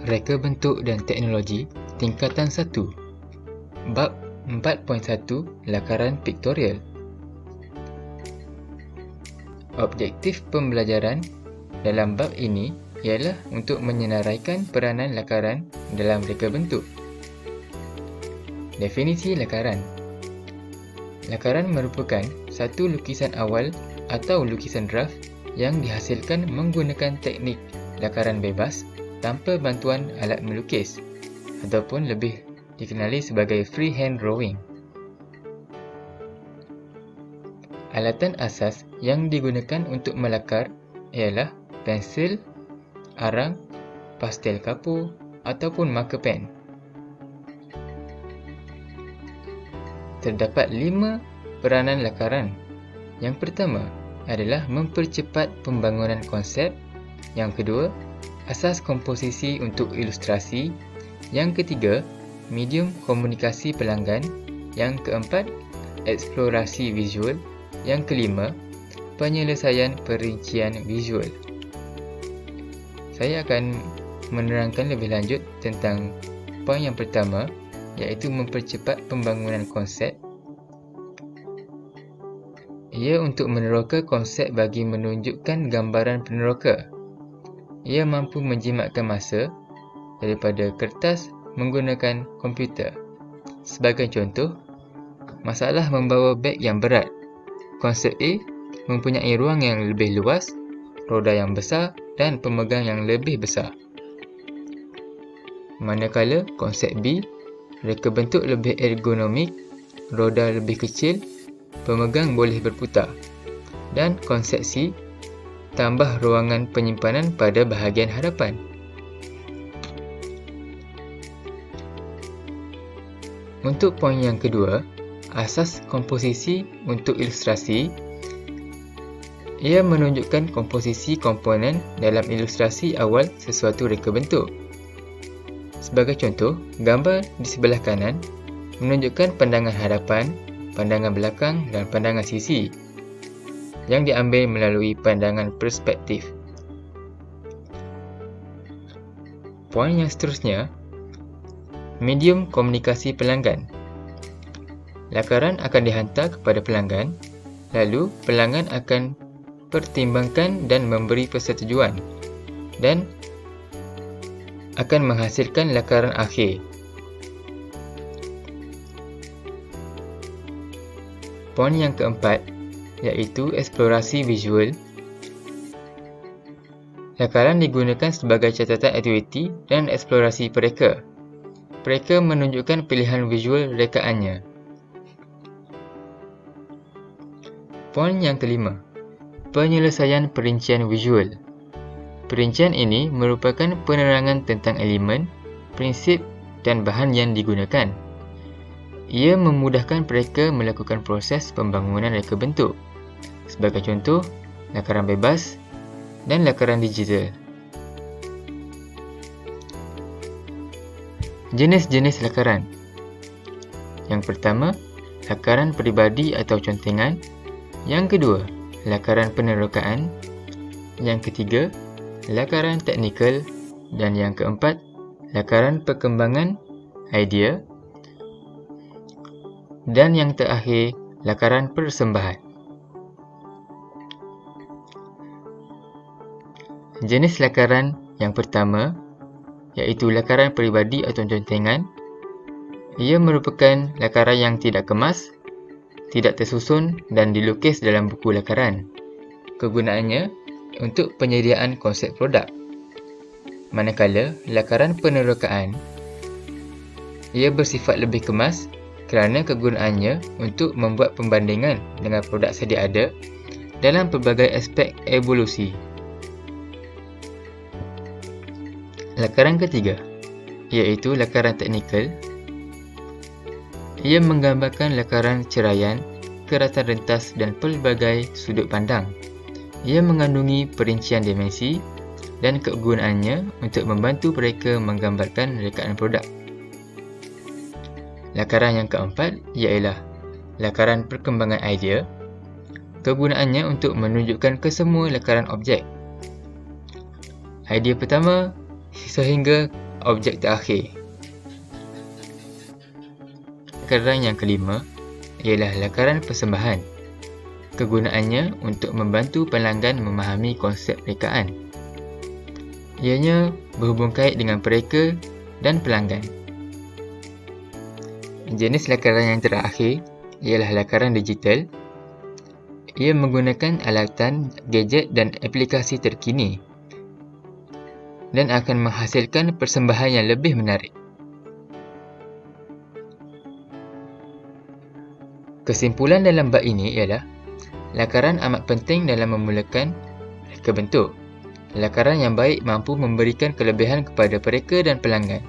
Reka bentuk dan teknologi tingkatan 1. Bab 4.1 Lakaran Piktorial. Objektif pembelajaran dalam bab ini ialah untuk menyenaraikan peranan lakaran dalam reka bentuk. Definisi lakaran. Lakaran merupakan satu lukisan awal atau lukisan draft yang dihasilkan menggunakan teknik lakaran bebas tanpa bantuan alat melukis ataupun lebih dikenali sebagai freehand drawing. Alatan asas yang digunakan untuk melakar ialah pensil, arang, pastel kapur ataupun marker pen. Terdapat 5 peranan lakaran. Yang pertama adalah mempercepat pembangunan konsep. Yang kedua, asas komposisi untuk ilustrasi. Yang ketiga, medium komunikasi pelanggan. Yang keempat, eksplorasi visual. Yang kelima, penyelesaian perincian visual. Saya akan menerangkan lebih lanjut tentang poin yang pertama, iaitu mempercepat pembangunan konsep. Ia untuk meneroka konsep bagi menunjukkan gambaran peneroka. Ia mampu menjimatkan masa daripada kertas menggunakan komputer. Sebagai contoh, masalah membawa beg yang berat. Konsep A mempunyai ruang yang lebih luas, roda yang besar dan pemegang yang lebih besar. Manakala konsep B, reka bentuk lebih ergonomik, roda lebih kecil, pemegang boleh berputar. Dan konsep C, tambah ruangan penyimpanan pada bahagian hadapan. Untuk poin yang kedua, asas komposisi untuk ilustrasi. Ia menunjukkan komposisi komponen dalam ilustrasi awal sesuatu reka bentuk. Sebagai contoh, gambar di sebelah kanan menunjukkan pandangan hadapan, pandangan belakang dan pandangan sisi yang diambil melalui pandangan perspektif. Poin yang seterusnya, medium komunikasi pelanggan. Lakaran akan dihantar kepada pelanggan, lalu pelanggan akan pertimbangkan dan memberi persetujuan dan akan menghasilkan lakaran akhir. Poin yang keempat, iaitu eksplorasi visual. Lakaran digunakan sebagai catatan aktiviti dan eksplorasi pereka. Pereka menunjukkan pilihan visual rekaannya. Poin yang kelima, penyelesaian perincian visual. Perincian ini merupakan penerangan tentang elemen, prinsip dan bahan yang digunakan. Ia memudahkan mereka melakukan proses pembangunan reka bentuk. Sebagai contoh, lakaran bebas dan lakaran digital. Jenis-jenis lakaran. Yang pertama, lakaran peribadi atau contengan. Yang kedua, lakaran penerokaan. Yang ketiga, lakaran teknikal. Dan yang keempat, lakaran perkembangan idea. Dan yang terakhir, lakaran persembahan. Jenis lakaran yang pertama, iaitu lakaran peribadi atau contengan. Ia merupakan lakaran yang tidak kemas, tidak tersusun dan dilukis dalam buku lakaran. Kegunaannya untuk penyediaan konsep produk. Manakala lakaran penerokaan, ia bersifat lebih kemas kerana kegunaannya untuk membuat pembandingan dengan produk sedia ada dalam pelbagai aspek evolusi. Lakaran ketiga, iaitu lakaran teknikal. Ia menggambarkan lakaran ceraian, keratan rentas dan pelbagai sudut pandang. Ia mengandungi perincian dimensi dan kegunaannya untuk membantu mereka menggambarkan rekaan produk. Lakaran yang keempat ialah lakaran perkembangan idea. Kegunaannya untuk menunjukkan kesemua lakaran objek. Idea pertama sehingga objek terakhir. Lakaran yang kelima ialah lakaran persembahan. Kegunaannya untuk membantu pelanggan memahami konsep rekaan. Ianya berhubung kait dengan pereka dan pelanggan. Jenis lakaran yang terakhir ialah lakaran digital. Ia menggunakan alatan, gadget dan aplikasi terkini dan akan menghasilkan persembahan yang lebih menarik. Kesimpulan dalam bab ini ialah lakaran amat penting dalam memulakan reka bentuk. Lakaran yang baik mampu memberikan kelebihan kepada pereka dan pelanggan.